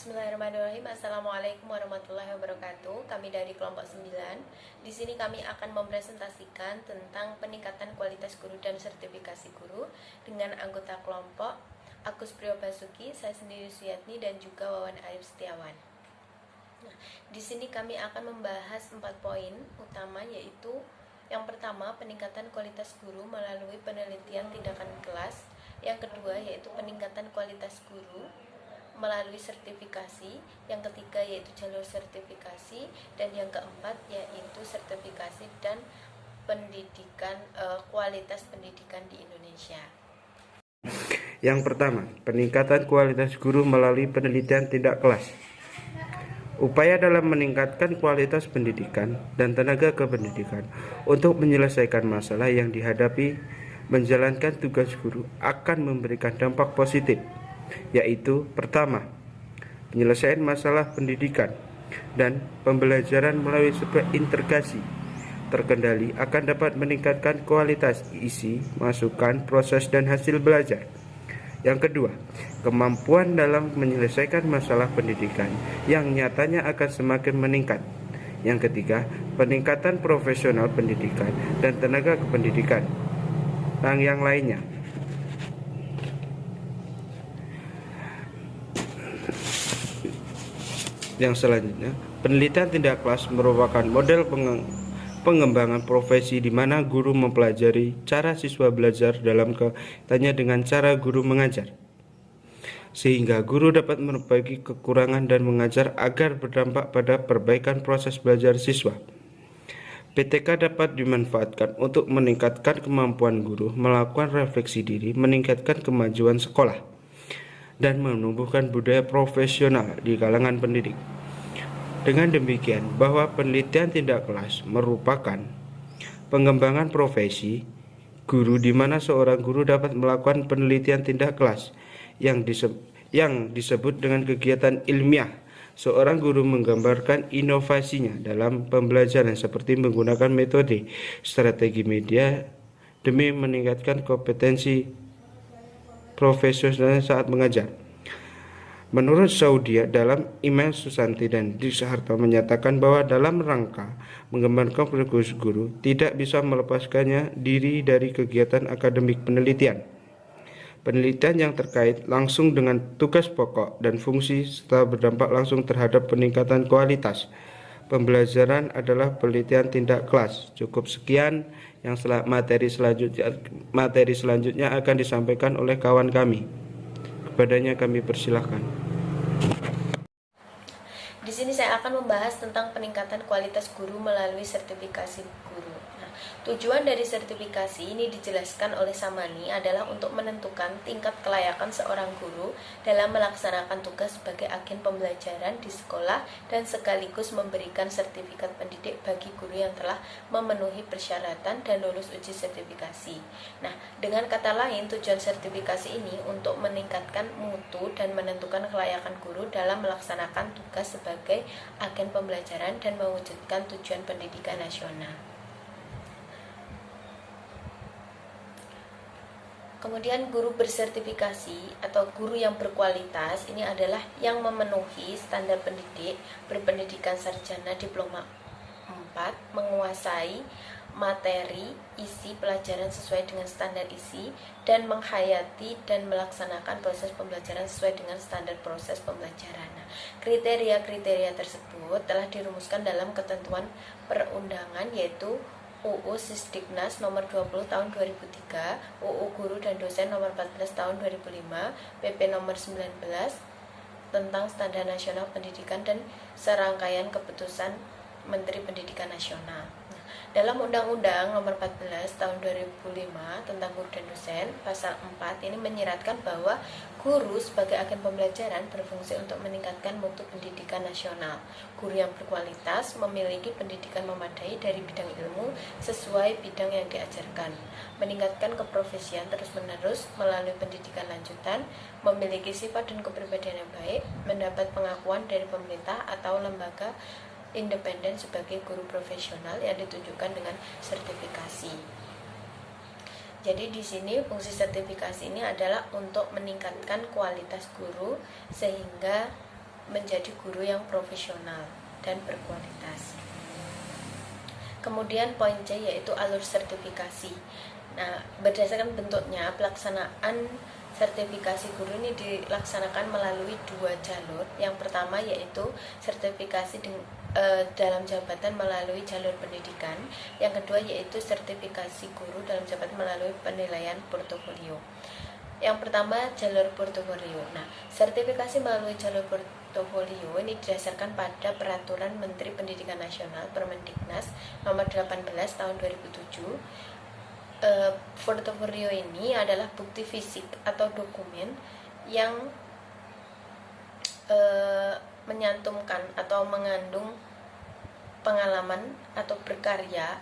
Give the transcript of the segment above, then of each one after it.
Bismillahirrahmanirrahim. Assalamualaikum warahmatullahi wabarakatuh. Kami dari kelompok 9. Di sini kami akan mempresentasikan tentang peningkatan kualitas guru dan sertifikasi guru dengan anggota kelompok Agus Priobasuki, saya sendiri Suyatni, dan juga Wawan Arif Setiawan. Nah, di sini kami akan membahas 4 poin utama, yaitu yang pertama, peningkatan kualitas guru melalui penelitian tindakan kelas. Yang kedua, yaitu peningkatan kualitas guru melalui sertifikasi. Yang ketiga, yaitu jalur sertifikasi. Dan yang keempat, yaitu sertifikasi dan pendidikan, kualitas pendidikan di Indonesia. Yang pertama, peningkatan kualitas guru melalui penelitian tindak kelas. Upaya dalam meningkatkan kualitas pendidikan dan tenaga kependidikan untuk menyelesaikan masalah yang dihadapi menjalankan tugas guru akan memberikan dampak positif, yaitu pertama, penyelesaian masalah pendidikan dan pembelajaran melalui sebuah integrasi terkendali akan dapat meningkatkan kualitas isi, masukan, proses, dan hasil belajar. Yang kedua, kemampuan dalam menyelesaikan masalah pendidikan yang nyatanya akan semakin meningkat. Yang ketiga, peningkatan profesional pendidikan dan tenaga kependidikan. Yang lainnya. Yang selanjutnya, penelitian tindak kelas merupakan model pengembangan profesi di mana guru mempelajari cara siswa belajar dalam kaitannya dengan cara guru mengajar, sehingga guru dapat memperbaiki kekurangan dan mengajar agar berdampak pada perbaikan proses belajar siswa. PTK dapat dimanfaatkan untuk meningkatkan kemampuan guru melakukan refleksi diri, meningkatkan kemajuan sekolah, dan menumbuhkan budaya profesional di kalangan pendidik. Dengan demikian, bahwa penelitian tindak kelas merupakan pengembangan profesi guru di mana seorang guru dapat melakukan penelitian tindak kelas yang disebut dengan kegiatan ilmiah. Seorang guru menggambarkan inovasinya dalam pembelajaran seperti menggunakan metode strategi media demi meningkatkan kompetensi profesional saat mengajar. Menurut Saudia, dalam email Susanti dan Disaharto menyatakan bahwa dalam rangka mengembangkan profesi guru tidak bisa melepaskannya diri dari kegiatan akademik penelitian. Penelitian yang terkait langsung dengan tugas pokok dan fungsi serta berdampak langsung terhadap peningkatan kualitas pembelajaran adalah penelitian tindak kelas. Cukup sekian, yang materi selanjutnya akan disampaikan oleh kawan kami. Kepadanya kami persilahkan. Di sini saya akan membahas tentang peningkatan kualitas guru melalui sertifikasi guru. Nah, tujuan dari sertifikasi ini dijelaskan oleh Samani adalah untuk menentukan tingkat kelayakan seorang guru dalam melaksanakan tugas sebagai agen pembelajaran di sekolah dan sekaligus memberikan sertifikat pendidik bagi guru yang telah memenuhi persyaratan dan lulus uji sertifikasi. Nah, dengan kata lain, tujuan sertifikasi ini untuk meningkatkan mutu dan menentukan kelayakan guru dalam melaksanakan tugas sebagai agen pembelajaran dan mewujudkan tujuan pendidikan nasional. Kemudian guru bersertifikasi atau guru yang berkualitas ini adalah yang memenuhi standar pendidik, berpendidikan sarjana diploma 4, menguasai materi isi pelajaran sesuai dengan standar isi, dan menghayati dan melaksanakan proses pembelajaran sesuai dengan standar proses pembelajaran. Nah, kriteria-kriteria tersebut telah dirumuskan dalam ketentuan perundangan, yaitu UU Sisdiknas nomor 20 tahun 2003, UU Guru dan Dosen nomor 14 tahun 2005, PP nomor 19 tentang Standar Nasional Pendidikan, dan serangkaian keputusan Menteri Pendidikan Nasional. Dalam Undang-Undang nomor 14 tahun 2005 tentang guru dan dosen, pasal 4 ini menyiratkan bahwa guru sebagai agen pembelajaran berfungsi untuk meningkatkan mutu pendidikan nasional. Guru yang berkualitas memiliki pendidikan memadai dari bidang ilmu sesuai bidang yang diajarkan, meningkatkan keprofesian terus-menerus melalui pendidikan lanjutan, memiliki sifat dan kepribadian yang baik, mendapat pengakuan dari pemerintah atau lembaga independen sebagai guru profesional yang ditunjukkan dengan sertifikasi. Jadi di sini fungsi sertifikasi ini adalah untuk meningkatkan kualitas guru sehingga menjadi guru yang profesional dan berkualitas. Kemudian poin C yaitu alur sertifikasi. Nah, berdasarkan bentuknya, pelaksanaan sertifikasi guru ini dilaksanakan melalui 2 jalur. Yang pertama yaitu sertifikasi dalam jabatan melalui jalur pendidikan. Yang kedua yaitu sertifikasi guru dalam jabatan melalui penilaian portofolio. Yang pertama, jalur portofolio. Nah, sertifikasi melalui jalur portofolio ini didasarkan pada Peraturan Menteri Pendidikan Nasional Permendiknas Nomor 18 Tahun 2007. Portofolio ini adalah bukti fisik atau dokumen yang menyantumkan atau mengandung pengalaman atau berkarya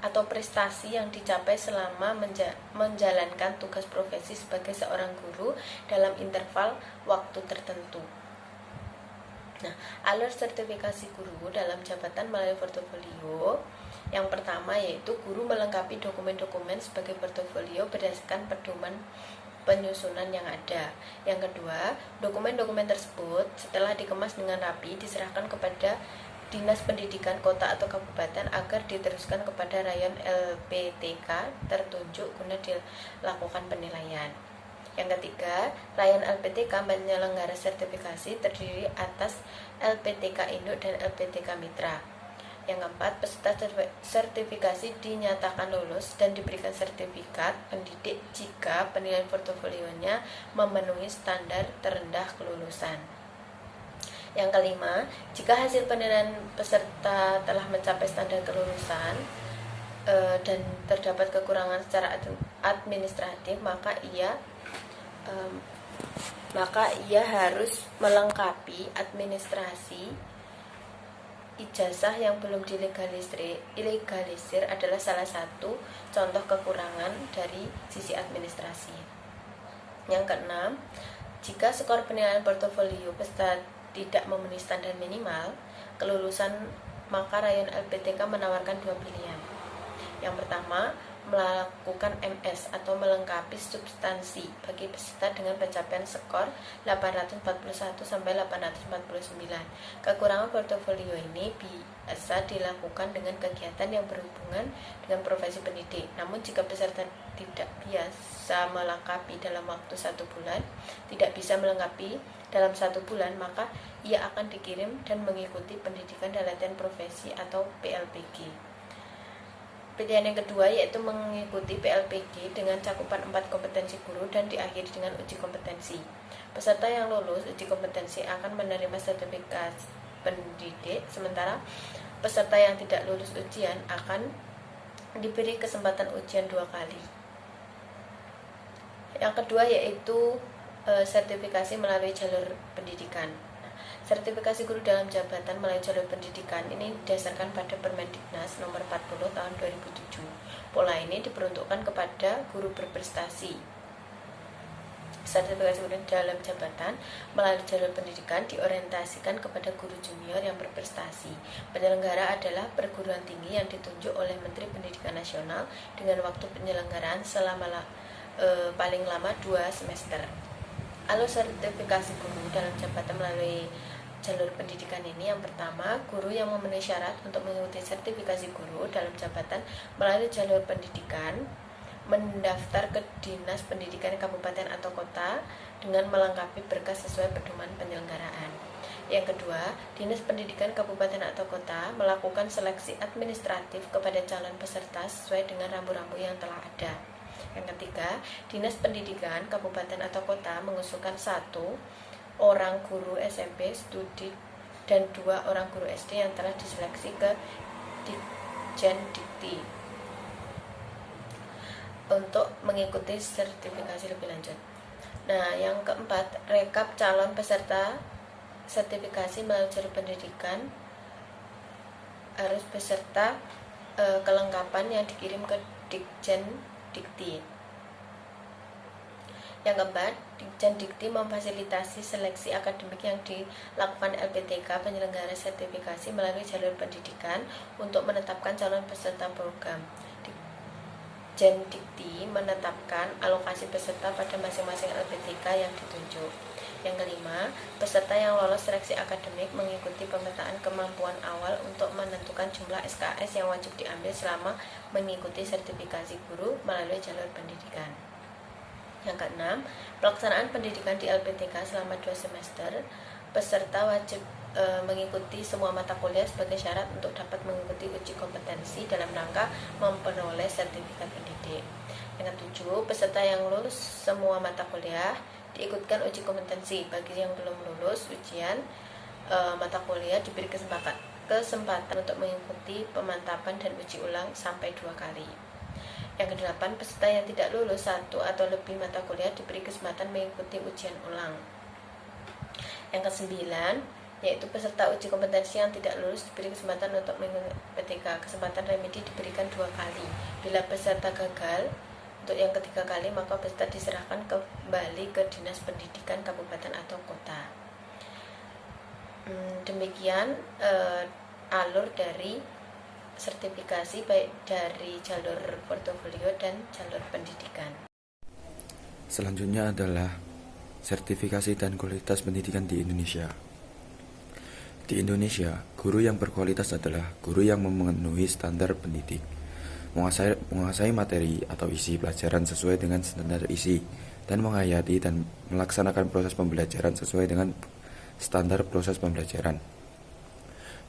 atau prestasi yang dicapai selama menjalankan tugas profesi sebagai seorang guru dalam interval waktu tertentu. Nah, alur sertifikasi guru dalam jabatan melalui portofolio. Yang pertama yaitu guru melengkapi dokumen-dokumen sebagai portofolio berdasarkan pedoman penyusunan yang ada. Yang kedua, dokumen-dokumen tersebut setelah dikemas dengan rapi diserahkan kepada Dinas Pendidikan Kota atau Kabupaten agar diteruskan kepada rayon LPTK tertunjuk guna dilakukan penilaian. Yang ketiga, rayon LPTK penyelenggara sertifikasi terdiri atas LPTK Induk dan LPTK Mitra. Yang keempat, peserta sertifikasi dinyatakan lulus dan diberikan sertifikat pendidik jika penilaian portofolionya memenuhi standar terendah kelulusan. Yang kelima, jika hasil penilaian peserta telah mencapai standar kelulusan dan terdapat kekurangan secara administratif, maka ia harus melengkapi administrasi. Ijazah yang belum dilegalisir adalah salah satu contoh kekurangan dari sisi administrasi. Yang keenam, jika skor penilaian portofolio peserta tidak memenuhi standar minimal kelulusan, maka rayon LPTK menawarkan 2 pilihan. Yang pertama, melakukan MS atau melengkapi substansi bagi peserta dengan pencapaian skor 841 sampai 849. Kekurangan portofolio ini biasa dilakukan dengan kegiatan yang berhubungan dengan profesi pendidik. Namun jika peserta tidak biasa melengkapi dalam waktu 1 bulan, tidak bisa melengkapi dalam 1 bulan, maka ia akan dikirim dan mengikuti pendidikan dan latihan profesi atau PLPG. Pilihan yang kedua yaitu mengikuti PLPG dengan cakupan 4 kompetensi guru dan diakhiri dengan uji kompetensi. Peserta yang lulus uji kompetensi akan menerima sertifikat pendidik, sementara peserta yang tidak lulus ujian akan diberi kesempatan ujian 2 kali. Yang kedua yaitu sertifikasi melalui jalur pendidikan. Sertifikasi guru dalam jabatan melalui jalur pendidikan ini didasarkan pada Permendiknas Nomor 40 Tahun 2007. Pola ini diperuntukkan kepada guru berprestasi. Sertifikasi guru dalam jabatan melalui jalur pendidikan diorientasikan kepada guru junior yang berprestasi. Penyelenggara adalah perguruan tinggi yang ditunjuk oleh Menteri Pendidikan Nasional dengan waktu penyelenggaraan selama paling lama 2 semester. Alur sertifikasi guru dalam jabatan melalui jalur pendidikan ini, yang pertama, guru yang memenuhi syarat untuk mengikuti sertifikasi guru dalam jabatan melalui jalur pendidikan mendaftar ke Dinas Pendidikan Kabupaten atau Kota dengan melengkapi berkas sesuai pedoman penyelenggaraan. Yang kedua, Dinas Pendidikan Kabupaten atau Kota melakukan seleksi administratif kepada calon peserta sesuai dengan rambu-rambu yang telah ada. Yang ketiga, Dinas Pendidikan Kabupaten atau Kota mengusulkan 1 orang guru SMP studi dan 2 orang guru SD yang telah diseleksi ke Ditjen Dikti untuk mengikuti sertifikasi lebih lanjut. Nah, yang keempat, rekap calon peserta sertifikasi melalui jalur pendidikan harus beserta kelengkapan yang dikirim ke Ditjen Dikti. Yang keempat, Ditjen Dikti memfasilitasi seleksi akademik yang dilakukan LPTK penyelenggara sertifikasi melalui jalur pendidikan untuk menetapkan calon peserta program. Ditjen Dikti menetapkan alokasi peserta pada masing-masing LPTK yang ditunjuk. Yang kelima, peserta yang lolos seleksi akademik mengikuti pemetaan kemampuan awal untuk menentukan jumlah SKS yang wajib diambil selama mengikuti sertifikasi guru melalui jalur pendidikan. Yang keenam, pelaksanaan pendidikan di LPTK selama 2 semester. Peserta wajib mengikuti semua mata kuliah sebagai syarat untuk dapat mengikuti uji kompetensi dalam rangka memperoleh sertifikat pendidik. Yang ketujuh, peserta yang lulus semua mata kuliah diikutkan uji kompetensi. Bagi yang belum lulus ujian mata kuliah diberi kesempatan untuk mengikuti pemantapan dan uji ulang sampai 2 kali. Yang kedelapan, peserta yang tidak lulus 1 atau lebih mata kuliah diberi kesempatan mengikuti ujian ulang. Yang kesembilan, yaitu peserta uji kompetensi yang tidak lulus diberi kesempatan untuk mengikuti PTK. Kesempatan remedi diberikan 2 kali. Bila peserta gagal untuk yang ketiga kali, maka peserta diserahkan kembali ke Dinas Pendidikan Kabupaten atau Kota. Demikian alur dari sertifikasi baik dari jalur portofolio dan jalur pendidikan. Selanjutnya adalah sertifikasi dan kualitas pendidikan di Indonesia. Di Indonesia, guru yang berkualitas adalah guru yang memenuhi standar pendidik, menguasai materi atau isi pelajaran sesuai dengan standar isi, dan menghayati dan melaksanakan proses pembelajaran sesuai dengan standar proses pembelajaran.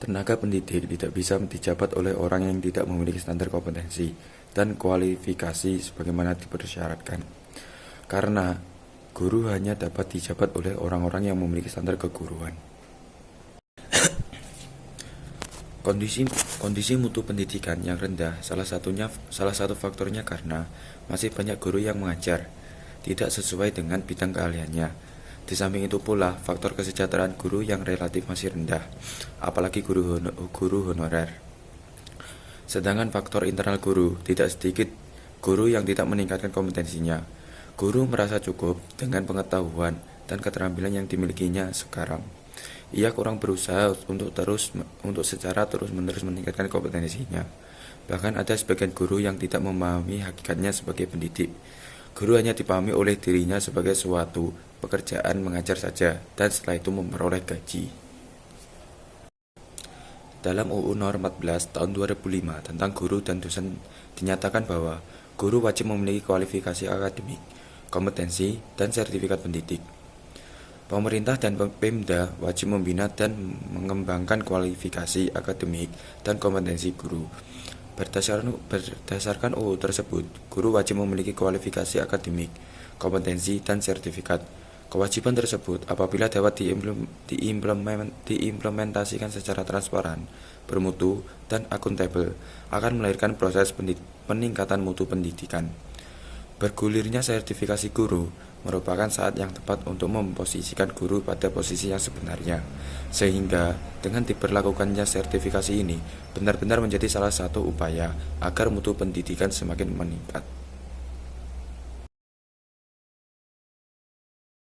Tenaga pendidik tidak bisa dijabat oleh orang yang tidak memiliki standar kompetensi dan kualifikasi sebagaimana dipersyaratkan. Karena guru hanya dapat dijabat oleh orang-orang yang memiliki standar keguruan. Kondisi mutu pendidikan yang rendah salah satu faktornya karena masih banyak guru yang mengajar tidak sesuai dengan bidang keahliannya. Di samping itu pula faktor kesejahteraan guru yang relatif masih rendah, apalagi guru honorer. Sedangkan faktor internal guru, tidak sedikit guru yang tidak meningkatkan kompetensinya. Guru merasa cukup dengan pengetahuan dan keterampilan yang dimilikinya sekarang. Ia kurang berusaha untuk secara terus-menerus meningkatkan kompetensinya. Bahkan ada sebagian guru yang tidak memahami hakikatnya sebagai pendidik. Guru hanya dipahami oleh dirinya sebagai suatu pekerjaan mengajar saja, dan setelah itu memperoleh gaji. Dalam UU Nomor 14 Tahun 2005 tentang guru dan dosen dinyatakan bahwa guru wajib memiliki kualifikasi akademik, kompetensi, dan sertifikat pendidik. Pemerintah dan Pemda wajib membina dan mengembangkan kualifikasi akademik dan kompetensi guru. Berdasarkan UU tersebut, guru wajib memiliki kualifikasi akademik, kompetensi, dan sertifikat. Kewajiban tersebut apabila dapat diimplementasikan secara transparan, bermutu, dan akuntabel, akan melahirkan proses peningkatan mutu pendidikan. Bergulirnya sertifikasi guru merupakan saat yang tepat untuk memposisikan guru pada posisi yang sebenarnya, sehingga dengan diberlakukannya sertifikasi ini benar-benar menjadi salah satu upaya agar mutu pendidikan semakin meningkat.